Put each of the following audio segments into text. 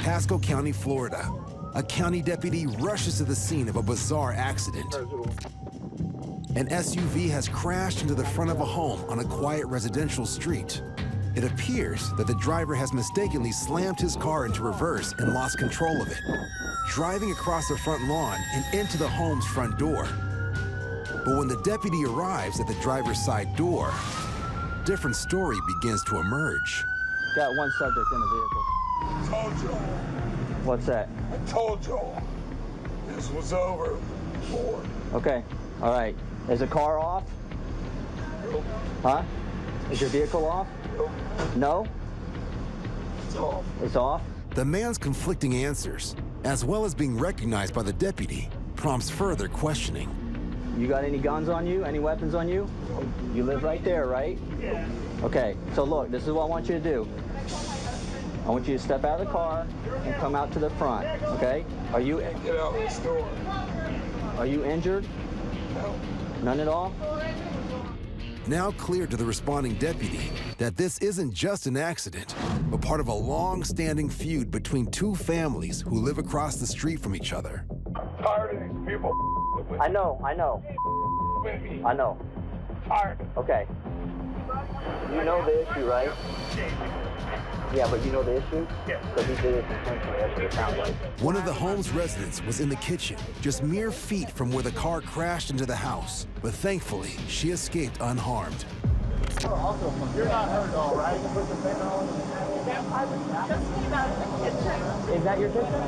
Pasco County, Florida. A county deputy rushes to the scene of a bizarre accident. An SUV has crashed into the front of a home on a quiet residential street. It appears that the driver has mistakenly slammed his car into reverse and lost control of it, driving across the front lawn and into the home's front door. But when the deputy arrives at the driver's side door, a different story begins to emerge. Got one subject in the vehicle. I told you. What's that? I told you. This was over before. Okay, all right. Is the car off? Nope. Huh? Is your vehicle off? Nope. No? It's off. It's off? The man's conflicting answers, as well as being recognized by the deputy, prompts further questioning. You got any guns on you? Any weapons on you? You live right there, right? Yeah. Okay, so look, this is what I want you to do. I want you to step out of the car and come out to the front, okay? Are you Get out of this door. Are you injured? No. None at all? Now clear to the responding deputy that this isn't just an accident, but part of a long-standing feud between two families who live across the street from each other. I'm tired of these people with I know. me. I know. Tired. Okay. You know the issue, right? Yeah, but you know the issue? Yes. Because he did it intentionally, that's what it sounds like. One of the home's residents was in the kitchen, just mere feet from where the car crashed into the house. But thankfully, she escaped unharmed. You're not hurt, all right? I was just came out of the kitchen. Is that your kitchen?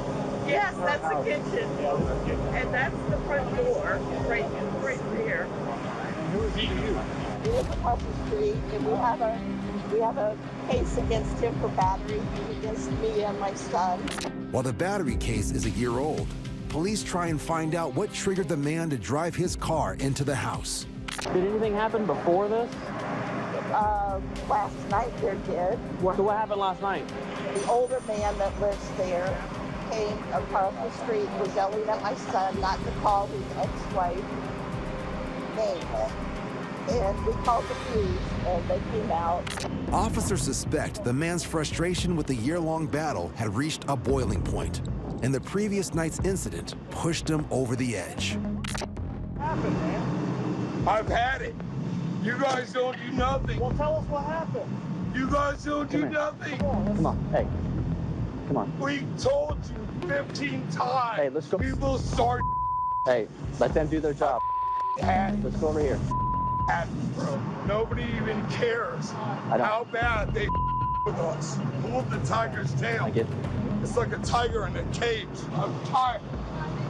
Yes, that's the kitchen. And that's the front door, right there. Who is he to you? We live across the street and we have a case against him for battery against me and my son. While the battery case is a year old, police try and find out what triggered the man to drive his car into the house. Did anything happen before this? Last night there did. So what happened last night? The older man that lives there came across the street, was yelling at my son not to call his ex-wife names. And we called the police and they came out. Officers suspect the man's frustration with the year-long battle had reached a boiling point, and the previous night's incident pushed him over the edge. What happened, man? I've had it. You guys don't do nothing. Well, tell us what happened. You guys don't do Come here. nothing. Come on, hey. Come on. We told you 15 times. Hey, let's go. People start Hey, let them do their job. Let's go over here. at, bro. Nobody even cares I don't. how bad they with us. Pulled the tiger's tail. I get it. It's like a tiger in a cage. I'm tired.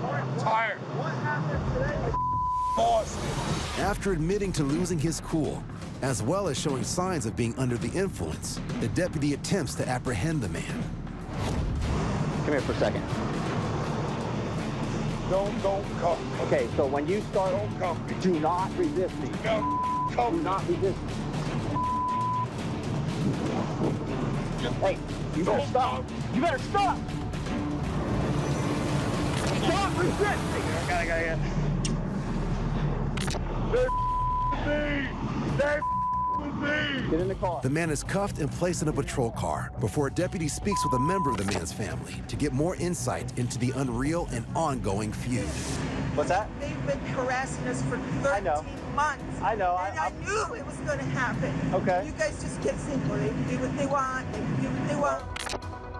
I'm tired. What happened today? Lost it. After admitting to losing his cool, as well as showing signs of being under the influence, the deputy attempts to apprehend the man. Come here for a second. Don't come. Okay, so when you start, Don't come. do not resist me. Don't Do come. not resist me. Hey, you better stop. You better stop. Stop resisting. I gotta. They with me. Get in the car. The man is cuffed and placed in a patrol car before a deputy speaks with a member of the man's family to get more insight into the unreal and ongoing feud. What's that? They've been harassing us for 13 months. I know. And I knew it was going to happen. Okay. You guys just kept saying, well, they can do what they want. They can do what they want.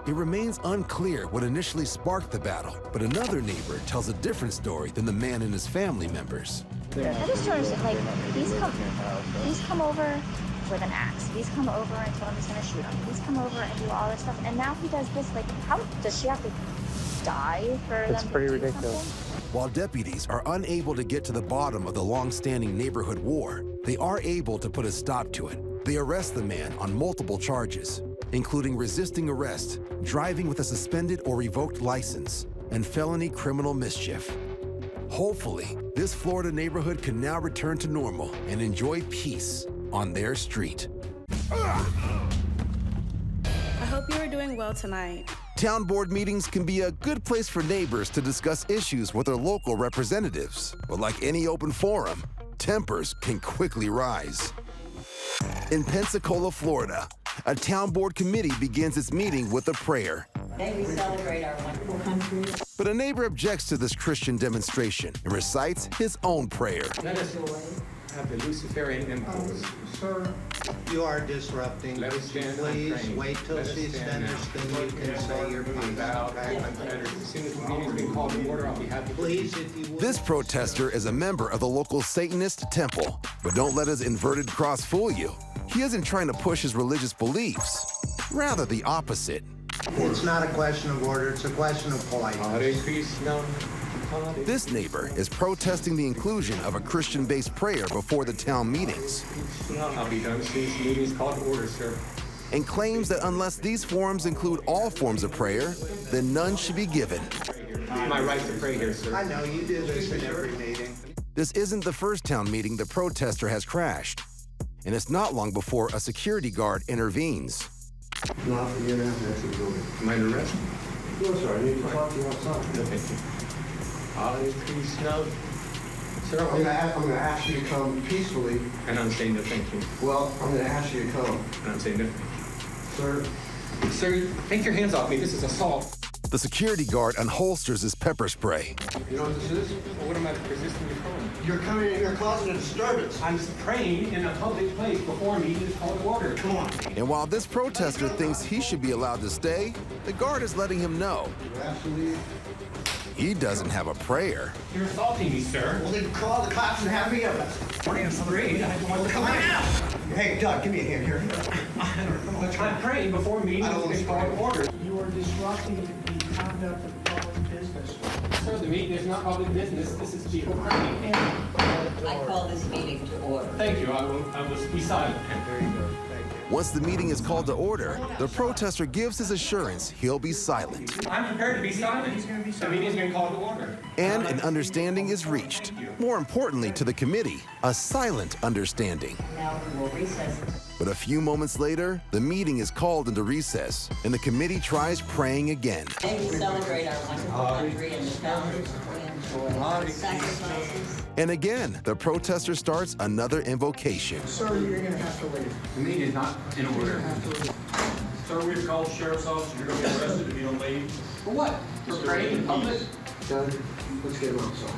It remains unclear what initially sparked the battle, but another neighbor tells a different story than the man and his family members. I just don't understand, like, he's come over with an axe. He's come over and told him he's gonna shoot him. He's come over and do all this stuff, and now he does this. Like, how does she have to die for them to pretty do ridiculous. something? While deputies are unable to get to the bottom of the long-standing neighborhood war, they are able to put a stop to it. They arrest the man on multiple charges, including resisting arrest, driving with a suspended or revoked license, and felony criminal mischief. Hopefully, this Florida neighborhood can now return to normal and enjoy peace on their street. I hope you are doing well tonight. Town board meetings can be a good place for neighbors to discuss issues with their local representatives. But like any open forum, tempers can quickly rise. In Pensacola, Florida, A town board committee begins its meeting with a prayer. Today we celebrate our wonderful country. But a neighbor objects to this Christian demonstration and recites his own prayer. Let us have the Luciferian impulse. Sir, you are disrupting. Let us stand Please untrained. wait till Let us she's stand finished, now. then you can say your I'm piece. bowed, okay? I'm fettered. As soon as the meeting's been called to order, I'll be happy to Please, if you would. This protester is a member of the local Satanist temple. But don't let his inverted cross fool you. He isn't trying to push his religious beliefs. Rather the opposite. It's not a question of order, it's a question of politeness. Hare Krishna. This neighbor is protesting the inclusion of a Christian-based prayer before the town meetings I'll be done as soon as the meeting's called to order, sir. and claims that unless these forms include all forms of prayer, then none should be given. It's my right to pray here, sir. I know you do this in every meeting. This isn't the first town meeting the protester has crashed, and it's not long before a security guard intervenes. Not for you to have to go. Am I under arrest? No, sir, I need to talk to you outside. No, thank you. Hare Krishna. Sir, I'm gonna ask you to come peacefully. and I'm saying no, thank you. Well, I'm gonna ask you to come. And I'm saying no, thank Sir, you. Sir, take your hands off me. This is assault. The security guard unholsters his pepper spray. you know what this is? Well, what am I resisting you from? You're coming in here causing a disturbance. I'm praying in a public place before a meeting is called to order. Come on. And while this protester thinks he should be allowed to stay, the guard is letting him know You have to leave. he doesn't have a prayer. You're assaulting me, sir. Well, then call the cops and have me arrested. I'm afraid. I don't want to Come on out. Hey, Doug, give me a hand here. I'm praying before a meeting I don't is called to order. You are disrupting the conduct of public business. Sir, the meeting is not public business. This is people praying. I call this meeting to order. Thank you. I will be silent. Very good, thank you. Once the meeting is called to order, the protester gives his assurance he'll be silent. I'm prepared to be silent. The meeting's been called to order. And an understanding is reached. More importantly to the committee, a silent understanding. Now we will recess. But a few moments later, the meeting is called into recess, and the committee tries praying again. Today we celebrate our wonderful country and the founders we enjoy. Sacrifices. And again, the protester starts another invocation. Sir, you're gonna have to leave. The meeting is not in order. Sir, we've called the sheriff's office. You're gonna be arrested if you don't leave. For what? For praying in public? Doug, let's get him outside.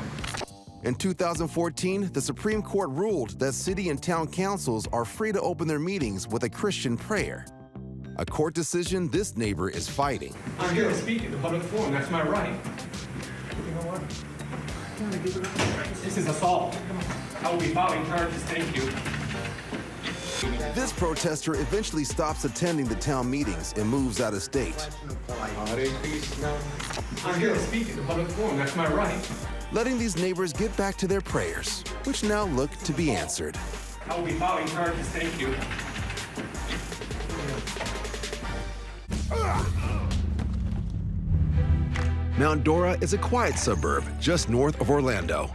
In 2014, the Supreme Court ruled that city and town councils are free to open their meetings with a Christian prayer. A court decision this neighbor is fighting. I'm here to speak at the public forum. That's my right. You know what? This is assault. I will be filing charges. Thank you. This protester eventually stops attending the town meetings and moves out of state. Question of politeness. Hare Krishna. I'm here to speak at the public forum. That's my right. Letting these neighbors get back to their prayers, which now look to be answered. I will be filing charges. Thank you. Mount Dora is a quiet suburb just north of Orlando.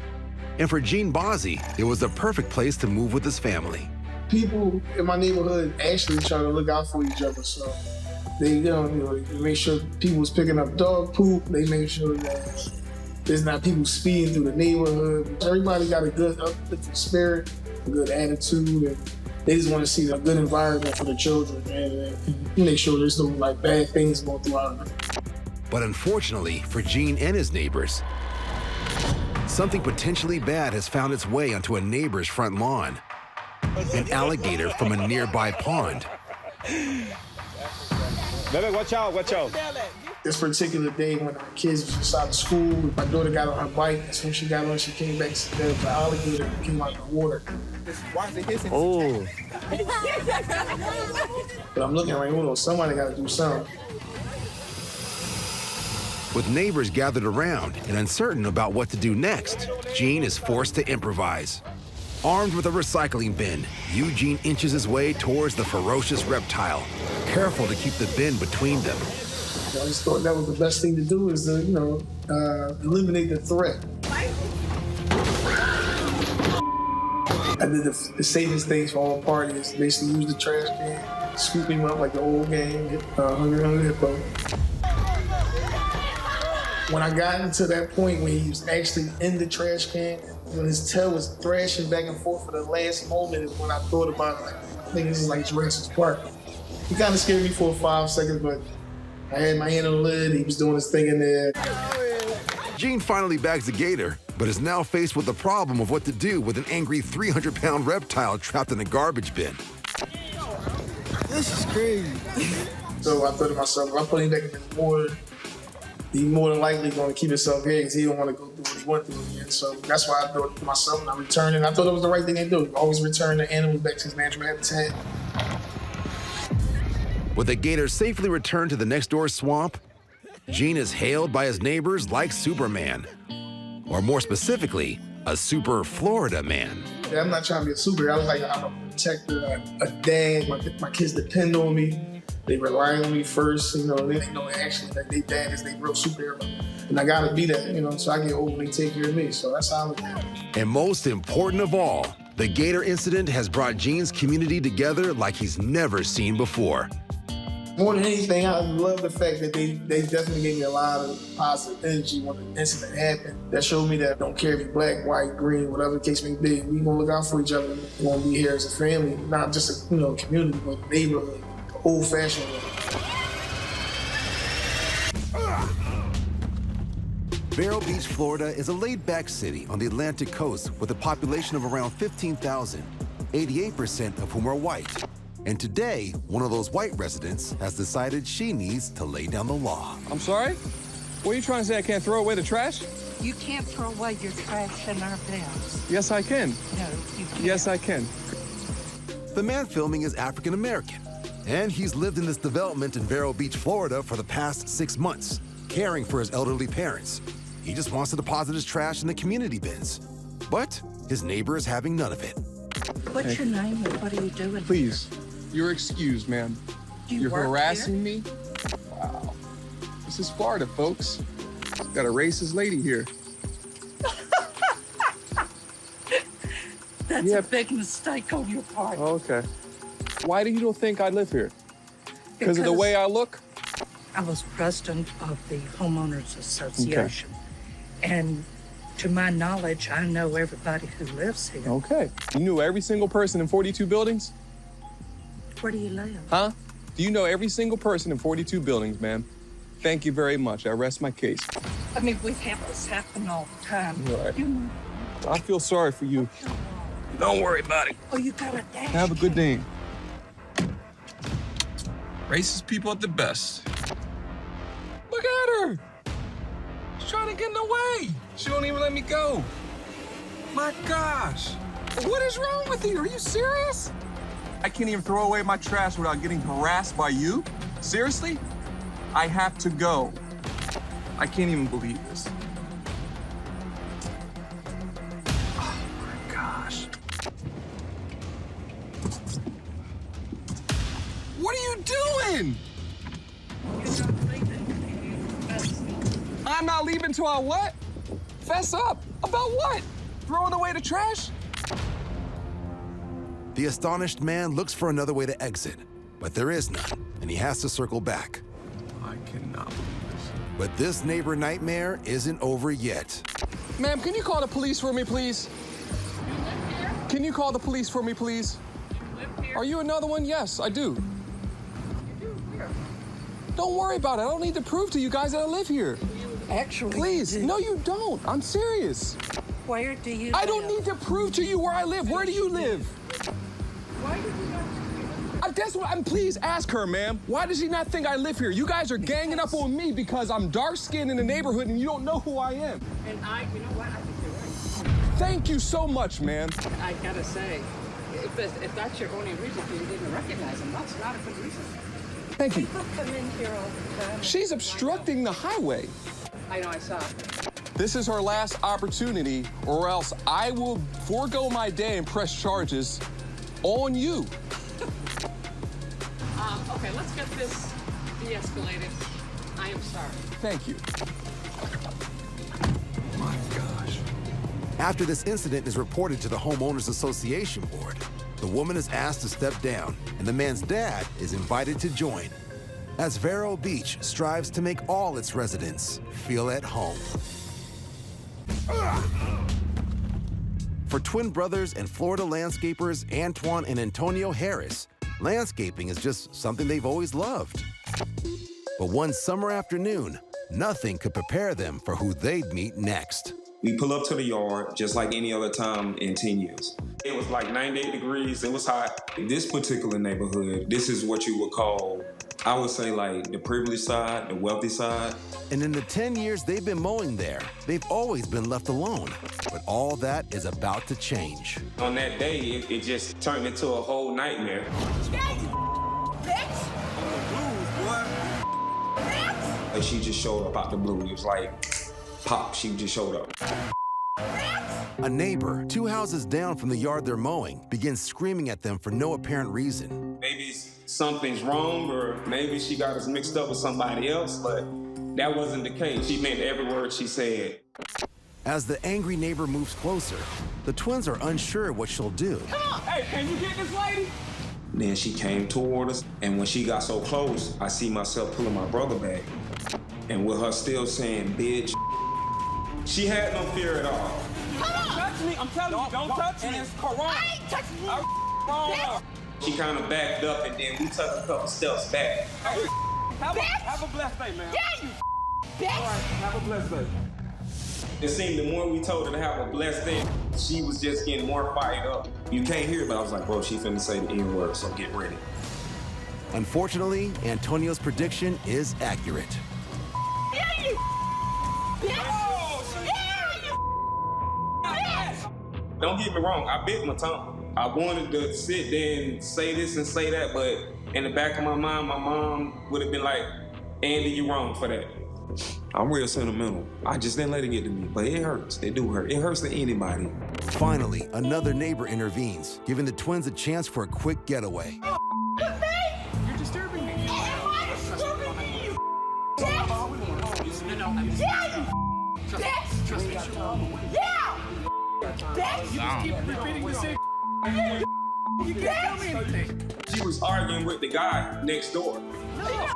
And for Gene Bozzi, it was the perfect place to move with his family. People in my neighborhood actually try to look out for each other, so they make sure people was picking up dog poop. They make sure that there's not people speeding through the neighborhood. Everybody got a good uplifting spirit, a good attitude, and they just want to see a good environment for the children and make sure there's no like bad things going through our life. But unfortunately for Gene and his neighbors, something potentially bad has found its way onto a neighbor's front lawn. An alligator from a nearby pond. Baby, watch out, watch out. This particular day when our kids was just out of school, my daughter got on her bike. As soon as she got on, she came back, there was an alligator that came out of the water. Oh. But I'm looking like, hold on, somebody got to do something. With neighbors gathered around and uncertain about what to do next, Gene is forced to improvise. Armed with a recycling bin, Eugene inches his way towards the ferocious reptile, careful to keep the bin between them. I just thought that was the best thing to do is to, eliminate the threat. I did the safest things for all parties. Basically use the trash can, scoop him up like the old game, Hungry Hippo. When I got into that point when he was actually in the trash can, when his tail was thrashing back and forth for the last moment is when I thought about it, like, I think this is like Jurassic Park. He kind of scared me for 5 seconds, but I had my hand on the lid. He was doing his thing in there. Gene finally bags the gator, but is now faced with the problem of what to do with an angry 300-pound reptile trapped in a garbage bin. This is crazy. So I thought to myself, if I put him back in the water, he's more than likely going to keep himself here because he don't want to go through what he went through again. So that's why I thought to myself, and I returned, and I thought it was the right thing to do. Always return the animals back to his natural habitat. With the gator safely returned to the next-door swamp, Gene is hailed by his neighbors like Superman, or more specifically, a super Florida man. Yeah, I'm not trying to be a superhero. I was like, I'm a protector, a dad. My kids depend on me. They rely on me first. You know, they know actually that they dad is their real superhero. And I gotta be that, you know, so I get old and they take care of me. So that's how I look at it. And most important of all, the gator incident has brought Gene's community together like he's never seen before. More than anything, I love the fact that they definitely gave me a lot of positive energy when the incident happened. That showed me that I don't care if you're black, white, green, whatever the case may be. We gonna look out for each other. We gonna be here as a family, not just a community, but a neighborhood, old-fashioned way. Vero Beach, Florida is a laid-back city on the Atlantic coast with a population of around 15,000, 88% of whom are white. And today, one of those white residents has decided she needs to lay down the law. I'm sorry? What are you trying to say? I can't throw away the trash? You can't throw away your trash in our bins. Yes, I can. No, you can't. Yes, I can. The man filming is African American, and he's lived in this development in Vero Beach, Florida for the past 6 months, caring for his elderly parents. He just wants to deposit his trash in the community bins. But his neighbor is having none of it. What's your name and what are you doing? Please, you're excused, ma'am. You You're work harassing here? me? Wow. This is Florida, folks. Got a racist lady here. That's Yeah. a big mistake on your part. Okay. Why do you think I live here? Because of the way I look? I was president of the Homeowners Association. And to my knowledge, I know everybody who lives here. Okay. You knew every single person in 42 buildings? Where do you live? Huh? Do you know every single person in 42 buildings, ma'am? Thank you very much. I rest my case. I mean, we have this happen all the time. You're right. You know, I feel sorry for you. Don't worry about it. oh, you got a dash. Have a good day. Racist people at the best. Look at her. She's trying to get in the way. She won't even let me go. My gosh. What is wrong with you? Are you serious? I can't even throw away my trash without getting harassed by you? Seriously? I have to go. I can't even believe this. Oh my gosh. What are you doing? I'm not leaving till I what? Fess up. About what? Throwing away the trash? The astonished man looks for another way to exit, but there is none, and he has to circle back. I cannot believe this. But this neighbor nightmare isn't over yet. Ma'am, can you call the police for me, please? Can you call the police for me, please? Are you another one? Yes, I do. Don't worry about it. I don't need to prove to you guys that I live here. Actually, Please. you do. No, you don't. I'm serious. Where do you I live? don't need to prove to you where I live. Where do you live? Why do you not? That's what I'm. Please ask her, ma'am. Why does she not think I live here? You guys are ganging up on me because I'm dark-skinned in the neighborhood and you don't know who I am. And you know what? I think you're right. Thank you so much, ma'am. I gotta say, if that's your only reason you didn't recognize him, that's not a good reason. Thank you. People come in here all the time. She's obstructing the highway. I know, I saw. This is her last opportunity, or else I will forego my day and press charges on you. Okay, let's get this de-escalated. I am sorry. Thank you. My gosh. After this incident is reported to the Homeowners Association Board, the woman is asked to step down, and the man's dad is invited to join, as Vero Beach strives to make all its residents feel at home. For twin brothers and Florida landscapers Antoine and Antonio Harris, Landscaping is just something they've always loved. But one summer afternoon, nothing could prepare them for who they'd meet next. We pull up to the yard just like any other time in 10 years. It was like 98 degrees, it was hot. This particular neighborhood, this is what you would call, I would say like the privileged side, the wealthy side. And in the 10 years they've been mowing there, they've always been left alone. But all that is about to change. On that day, it just turned into a whole nightmare. And she just showed up out the blue. It was like, pop, she just showed up. A neighbor, 2 houses down from the yard they're mowing, begins screaming at them for no apparent reason. Maybe something's wrong, or maybe she got us mixed up with somebody else, but that wasn't the case. She meant every word she said. As the angry neighbor moves closer, the twins are unsure what she'll do. Come on! Hey, can you get this lady? Then she came toward us, and when she got so close, I see myself pulling my brother back. And with her still saying, bitch, she had no fear at all. Come on! Touch me! I'm telling you, don't touch me! And it's corona! I ain't touching you! She kind of backed up, and then we took a couple steps back. Have a blessed day, man. Yeah, you bitch! All right, have a blessed day. It seemed the more we told her to have a blessed day, she was just getting more fired up. You can't hear it, but I was like, bro, she finna say the N-word, so get ready. Unfortunately, Antonio's prediction is accurate. Yeah, you bitch! Oh, yeah, you bitch! Don't get me wrong, I bit my tongue. I wanted to sit there and say this and say that, but in the back of my mind, my mom would have been like, Andy, you wrong for that. I'm real sentimental. I just didn't let it get to me, but it hurts. It do hurt. It hurts to anybody. Finally, another neighbor intervenes, giving the twins a chance for a quick getaway. You're disturbing me. Am I disturbing me, you bitch? Yeah, you bitch! Trust me. Yeah! Bitch! You just keep repeating the same. You can't tell me anything. She was arguing with the guy next door. No.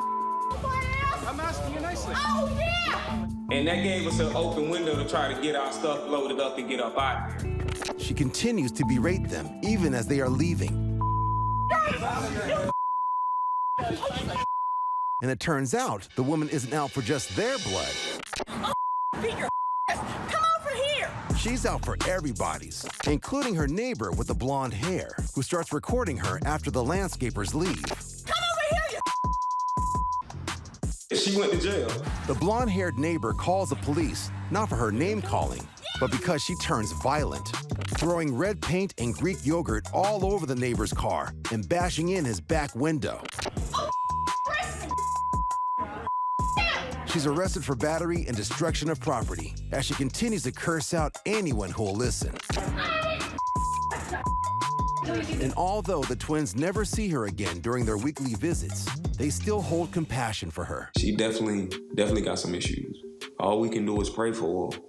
I'm asking you nicely. Oh, yeah! And that gave us an open window to try to get our stuff loaded up and get up out of here. She continues to berate them, even as they are leaving. And it turns out the woman isn't out for just their blood. Beat your come over here! She's out for everybody's, including her neighbor with the blonde hair, who starts recording her after the landscapers leave. Come over here, you She went to jail. The blonde-haired neighbor calls the police, not for her name-calling, but because she turns violent, throwing red paint and Greek yogurt all over the neighbor's car and bashing in his back window. She's arrested for battery and destruction of property as she continues to curse out anyone who will listen. And although the twins never see her again during their weekly visits, they still hold compassion for her. She definitely got some issues. All we can do is pray for her.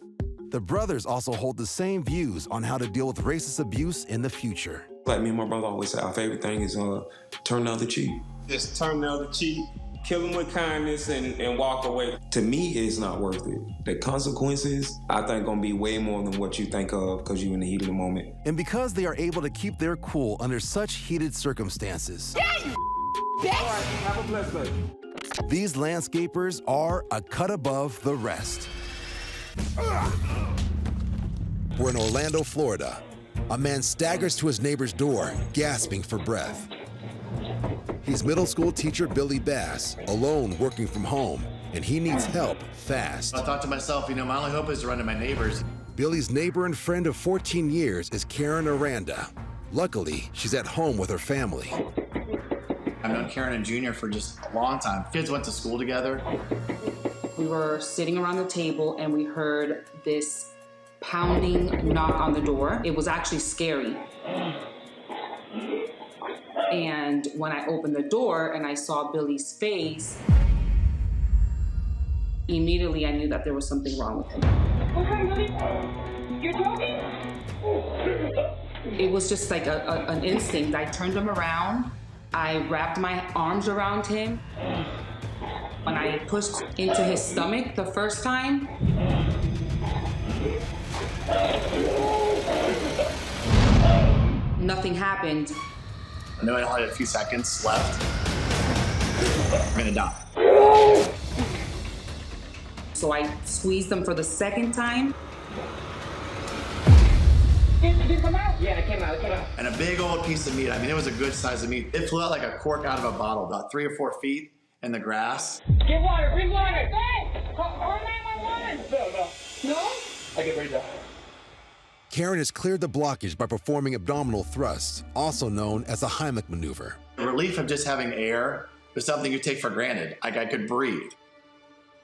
The brothers also hold the same views on how to deal with racist abuse in the future. Like me and my brother always say, our favorite thing is turn the other cheek. Just turn the other cheek, kill them with kindness, and walk away. To me, it's not worth it. The consequences, I think, gonna be way more than what you think of because you're in the heat of the moment. And because they are able to keep their cool under such heated circumstances, yeah, you bitch! All right, have a blessed day. These landscapers are a cut above the rest. We're in Orlando, Florida. A man staggers to his neighbor's door, gasping for breath. He's middle school teacher Billy Bass, alone working from home, and he needs help fast. I thought to myself, my only hope is to run to my neighbors. Billy's neighbor and friend of 14 years is Karen Aranda. Luckily, she's at home with her family. I've known Karen and Junior for just a long time. Kids went to school together. We were sitting around the table and we heard this pounding knock on the door. It was actually scary. And when I opened the door and I saw Billy's face, immediately I knew that there was something wrong with him. You're talking? It was just like an instinct. I turned him around. I wrapped my arms around him. When I pushed into his stomach the first time, nothing happened. I know I only had a few seconds left. I'm gonna die. So I squeezed them for the second time. Did it come out? Yeah, it came out. And a big old piece of meat. I mean, it was a good size of meat. It flew out like a cork out of a bottle, about 3 or 4 feet in the grass. Get water, bring water. Hey, call 911. No? I get right down. Karen has cleared the blockage by performing abdominal thrusts, also known as a Heimlich maneuver. The relief of just having air was something you take for granted. Like I could breathe.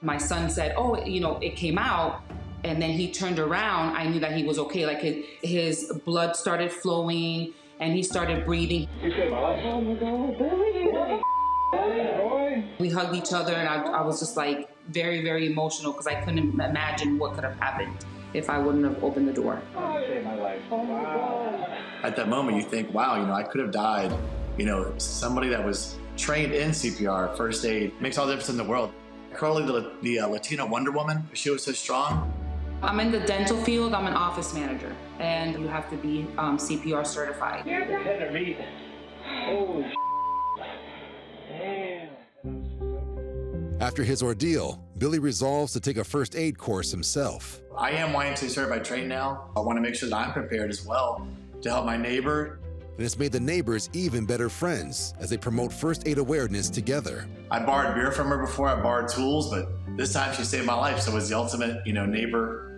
My son said, oh, it came out. And then he turned around. I knew that he was okay. Like his blood started flowing and he started breathing. Oh my God, Billy. We hugged each other and I was just like very, very emotional because I couldn't imagine what could have happened if I wouldn't have opened the door. Saved my life. Oh my God. At that moment, you think, wow, I could have died. Somebody that was trained in CPR, first aid, makes all the difference in the world. Curly, the Latina Wonder Woman, she was so strong. I'm in the dental field. I'm an office manager, and you have to be CPR certified. Holy damn. After his ordeal, Billy resolves to take a first aid course himself. I am YMCA certified trained now. I want to make sure that I'm prepared as well to help my neighbor. And it's made the neighbors even better friends as they promote first aid awareness together. I borrowed beer from her before, I borrowed tools, but this time she saved my life, so it was the ultimate, neighbor,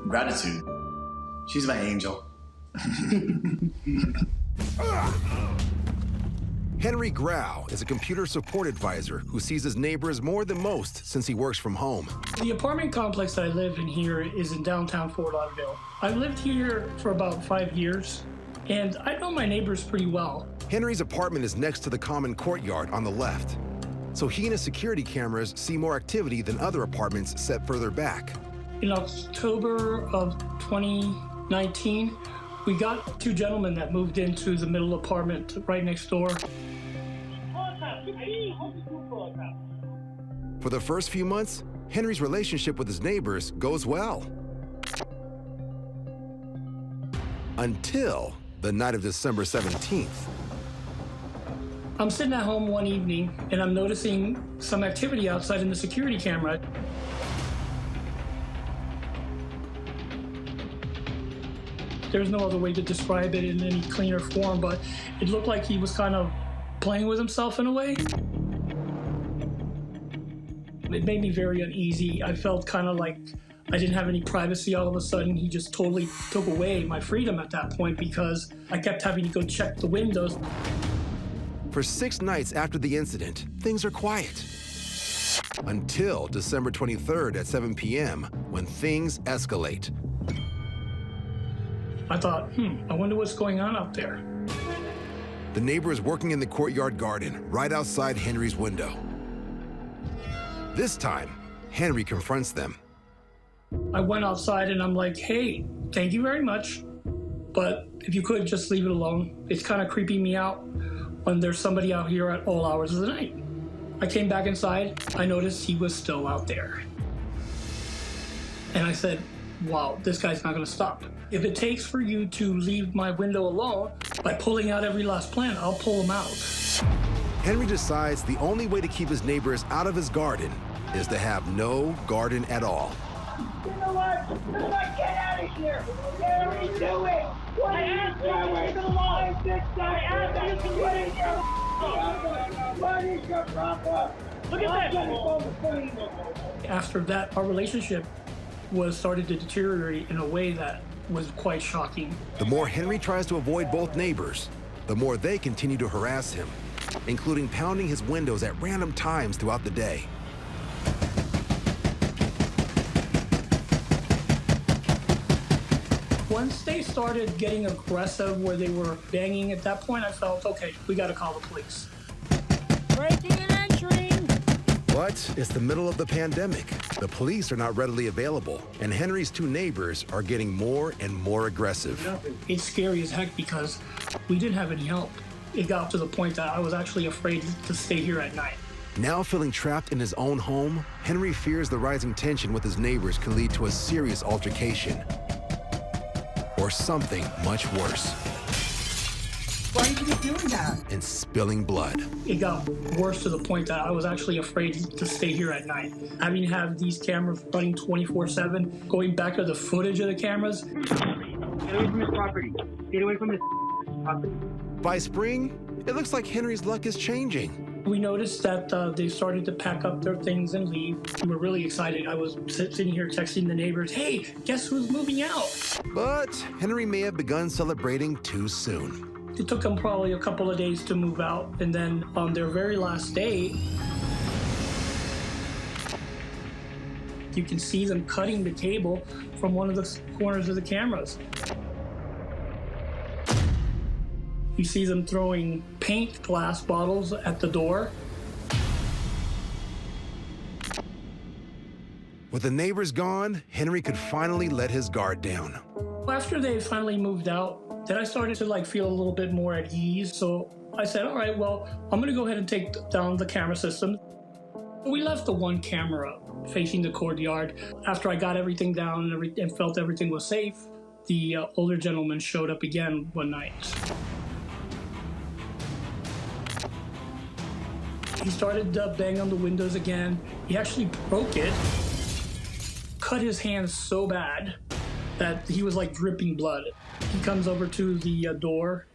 gratitude. She's my angel. Henry Grau is a computer support advisor who sees his neighbors more than most since he works from home. The apartment complex that I live in here is in downtown Fort Lauderdale. I've lived here for about 5 years, and I know my neighbors pretty well. Henry's apartment is next to the common courtyard on the left, so he and his security cameras see more activity than other apartments set further back. In October of 2019, we got 2 gentlemen that moved into the middle apartment right next door. For the first few months, Henry's relationship with his neighbors goes well. Until the night of December 17th. I'm sitting at home one evening and I'm noticing some activity outside in the security camera. There's no other way to describe it in any cleaner form, but it looked like he was kind of playing with himself in a way. It made me very uneasy. I felt kind of like I didn't have any privacy all of a sudden. He just totally took away my freedom at that point because I kept having to go check the windows. For 6 nights after the incident, things are quiet. Until December 23rd at 7 p.m., when things escalate. I thought, I wonder what's going on out there. The neighbor is working in the courtyard garden, right outside Henry's window. This time, Henry confronts them. I went outside and I'm like, hey, thank you very much, but if you could just leave it alone. It's kind of creeping me out when there's somebody out here at all hours of the night. I came back inside, I noticed he was still out there. And I said, wow, this guy's not gonna stop. If it takes for you to leave my window alone by pulling out every last plant, I'll pull them out. Henry decides the only way to keep his neighbors out of his garden is to have no garden at all. You know what? Get out of here! What are you doing? What are you doing? I asked you to get here! What is your problem? Look at that! After that, our relationship started to deteriorate in a way that was quite shocking. The more Henry tries to avoid both neighbors, the more they continue to harass him, including pounding his windows at random times throughout the day. Once they started getting aggressive where they were banging at that point, I felt, okay, we gotta call the police. Breaking and entering! But it's the middle of the pandemic. The police are not readily available, and Henry's 2 neighbors are getting more and more aggressive. It's scary as heck because we didn't have any help. It got to the point that I was actually afraid to stay here at night. Now feeling trapped in his own home, Henry fears the rising tension with his neighbors can lead to a serious altercation. Or something much worse. Why did you you doing that? and spilling blood. It got worse to the point that I was actually afraid to stay here at night. Having to have these cameras running 24/7, going back to the footage of the cameras. Get away from his property. Get away from his property. By spring, it looks like Henry's luck is changing. We noticed that they started to pack up their things and leave. We were really excited. I was sitting here texting the neighbors, hey, guess who's moving out? But Henry may have begun celebrating too soon. It took them probably a couple of days to move out, and then on their very last day, you can see them cutting the cable from one of the corners of the cameras. You see them throwing paint glass bottles at the door. With the neighbors gone, Henry could finally let his guard down. After they finally moved out, then I started to feel a little bit more at ease. So I said, all right, well, I'm gonna go ahead and take down the camera system. We left the one camera facing the courtyard. After I got everything down and felt everything was safe, the older gentleman showed up again one night. He started to bang on the windows again. He actually broke it, cut his hand so bad that he was dripping blood. He comes over to the door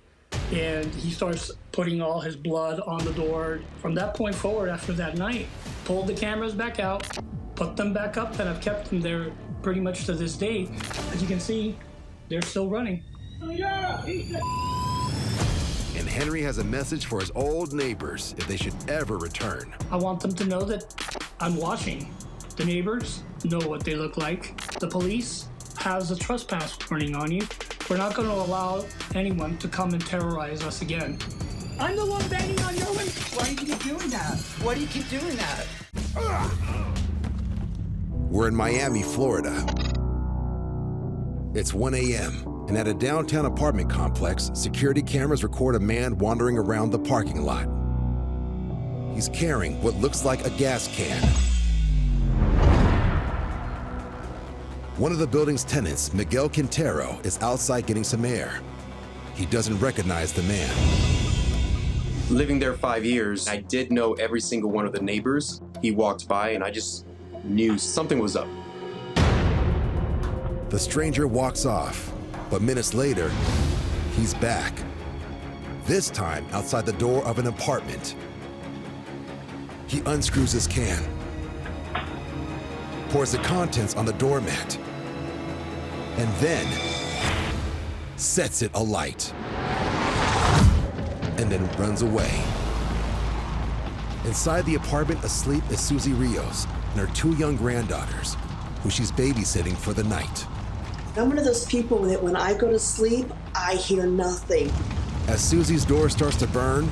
and he starts putting all his blood on the door. From that point forward, after that night, pulled the cameras back out, put them back up, and I've kept them there pretty much to this day. As you can see, they're still running. And Henry has a message for his old neighbors if they should ever return. I want them to know that I'm watching. The neighbors know what they look like. The police has a trespass warning on you. We're not going to allow anyone to come and terrorize us again. I'm the one banging on your window. Why do you keep doing that? Why do you keep doing that? We're in Miami, Florida. It's 1 a.m. and at a downtown apartment complex, security cameras record a man wandering around the parking lot. He's carrying what looks like a gas can. One of the building's tenants, Miguel Quintero, is outside getting some air. He doesn't recognize the man. Living there 5 years, I did know every single one of the neighbors. He walked by and I just knew something was up. The stranger walks off, but minutes later, he's back. This time outside the door of an apartment. He unscrews his can, pours the contents on the doormat, and then sets it alight, and then runs away. Inside the apartment asleep is Susie Rios and her 2 young granddaughters, who she's babysitting for the night. I'm one of those people that when I go to sleep, I hear nothing. As Susie's door starts to burn,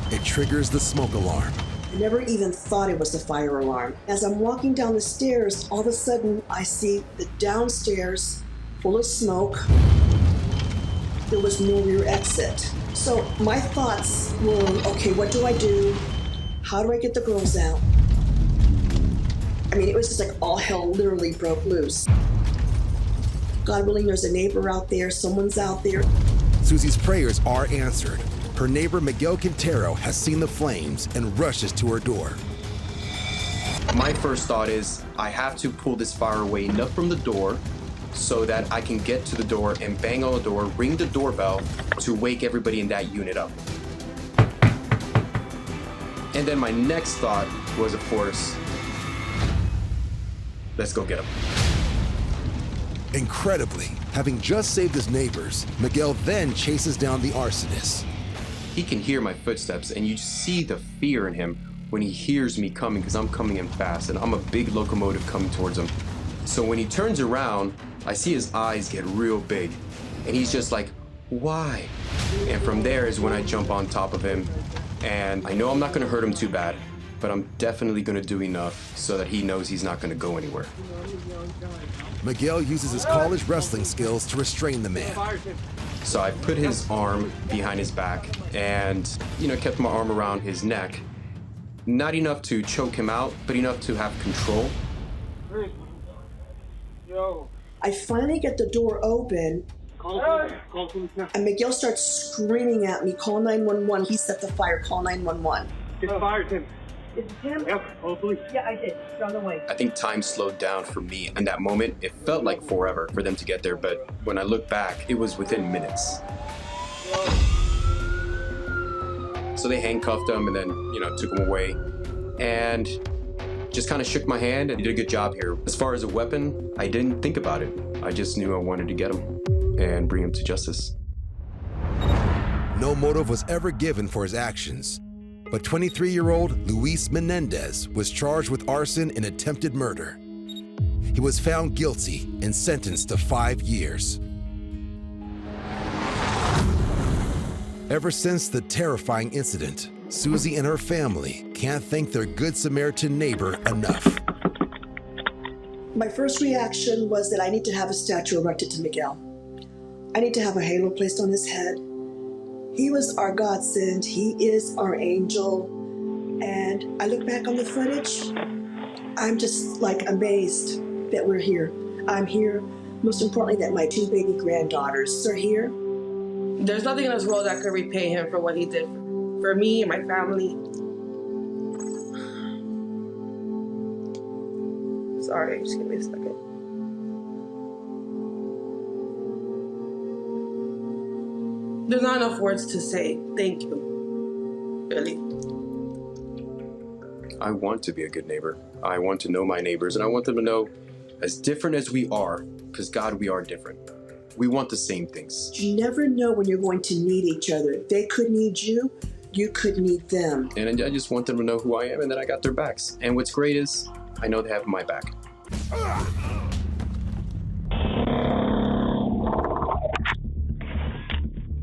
it triggers the smoke alarm. I never even thought it was a fire alarm. As I'm walking down the stairs, all of a sudden I see the downstairs full of smoke. There was no rear exit. So my thoughts were, okay, what do I do? How do I get the girls out? I mean, it was just all hell literally broke loose. God willing, there's a neighbor out there, someone's out there. Susie's prayers are answered. Her neighbor Miguel Quintero has seen the flames and rushes to her door. My first thought is I have to pull this fire away enough from the door so that I can get to the door and bang on the door, ring the doorbell to wake everybody in that unit up. And then my next thought was, of course, let's go get him. Incredibly, having just saved his neighbors, Miguel then chases down the arsonist. He can hear my footsteps, and you see the fear in him when he hears me coming, because I'm coming in fast, and I'm a big locomotive coming towards him. So when he turns around, I see his eyes get real big, and he's just like, why? And from there is when I jump on top of him, and I know I'm not gonna hurt him too bad, but I'm definitely gonna do enough so that he knows he's not gonna go anywhere. Miguel uses his college wrestling skills to restrain the man. So I put his arm behind his back and, kept my arm around his neck. Not enough to choke him out, but enough to have control. I finally get the door open, And Miguel starts screaming at me, call 911. He set the fire, call 911. Get the fire, Tim. Is it Tim? Yep, hopefully. Yeah, I did. It's on the way. I think time slowed down for me in that moment. It felt like forever for them to get there, but when I look back, it was within minutes. So they handcuffed him and then, took him away and just kind of shook my hand and did a good job here. As far as a weapon, I didn't think about it. I just knew I wanted to get him and bring him to justice. No motive was ever given for his actions, but 23-year-old Luis Menendez was charged with arson and attempted murder. He was found guilty and sentenced to 5 years. Ever since the terrifying incident, Susie and her family can't thank their Good Samaritan neighbor enough. My first reaction was that I need to have a statue erected to Miguel. I need to have a halo placed on his head. He was our godsend. He is our angel. And I look back on the footage, I'm just amazed that we're here. I'm here. Most importantly, that my 2 baby granddaughters are here. There's nothing in this world that could repay him for what he did for me and my family. Sorry, just give me a second. There's not enough words to say thank you, really. I want to be a good neighbor. I want to know my neighbors, and I want them to know, as different as we are, because God, we are different. We want the same things. You never know when you're going to need each other. They could need you, you could need them. And I just want them to know who I am and that I got their backs. And what's great is, I know they have my back.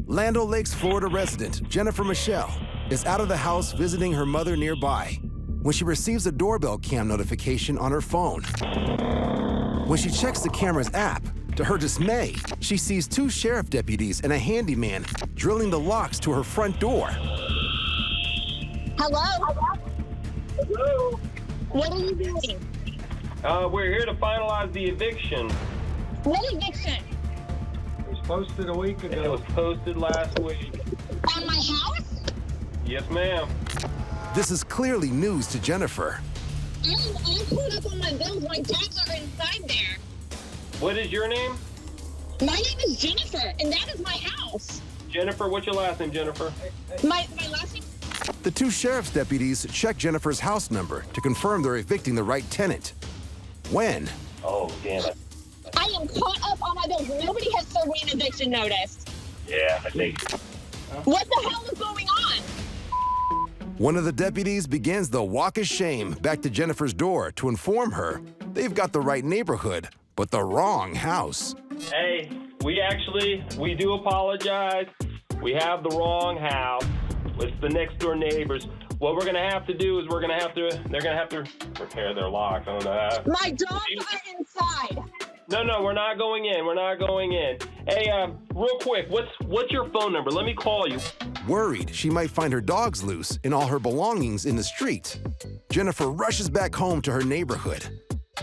Land O'Lakes, Florida resident Jennifer Michelle is out of the house visiting her mother nearby when she receives a doorbell cam notification on her phone. When she checks the camera's app, to her dismay, she sees 2 sheriff deputies and a handyman drilling the locks to her front door. Hello? Hello? What are you doing? We're here to finalize the eviction. What eviction? It was posted a week ago. It was posted last week. On my house? Yes, ma'am. This is clearly news to Jennifer. I pulled up on my bills. My dogs are inside there. What is your name? My name is Jennifer, and that is my house. Jennifer, what's your last name, Jennifer? My last name? The 2 sheriff's deputies check Jennifer's house number to confirm they're evicting the right tenant. When? Oh, damn it. I am caught up on my bills. Nobody has served me an eviction notice. Yeah, I think. What the hell is going on? One of the deputies begins the walk of shame back to Jennifer's door to inform her they've got the right neighborhood, but the wrong house. Hey, we do apologize. We have the wrong house. It's the next door neighbors. What we're gonna have to do is they're gonna have to repair their locks. I don't know. My dogs are inside. No, we're not going in. We're not going in. Hey, real quick, what's your phone number? Let me call you. Worried she might find her dogs loose and all her belongings in the street, Jennifer rushes back home to her neighborhood.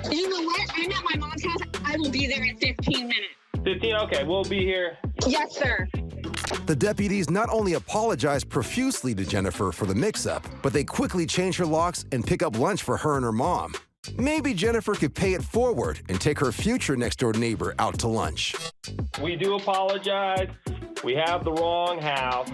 You know what? I'm at my mom's house. I will be there in 15 minutes. 15? Okay, we'll be here. Yes, sir. The deputies not only apologize profusely to Jennifer for the mix-up, but they quickly change her locks and pick up lunch for her and her mom. Maybe Jennifer could pay it forward and take her future next-door neighbor out to lunch. We do apologize. We have the wrong house.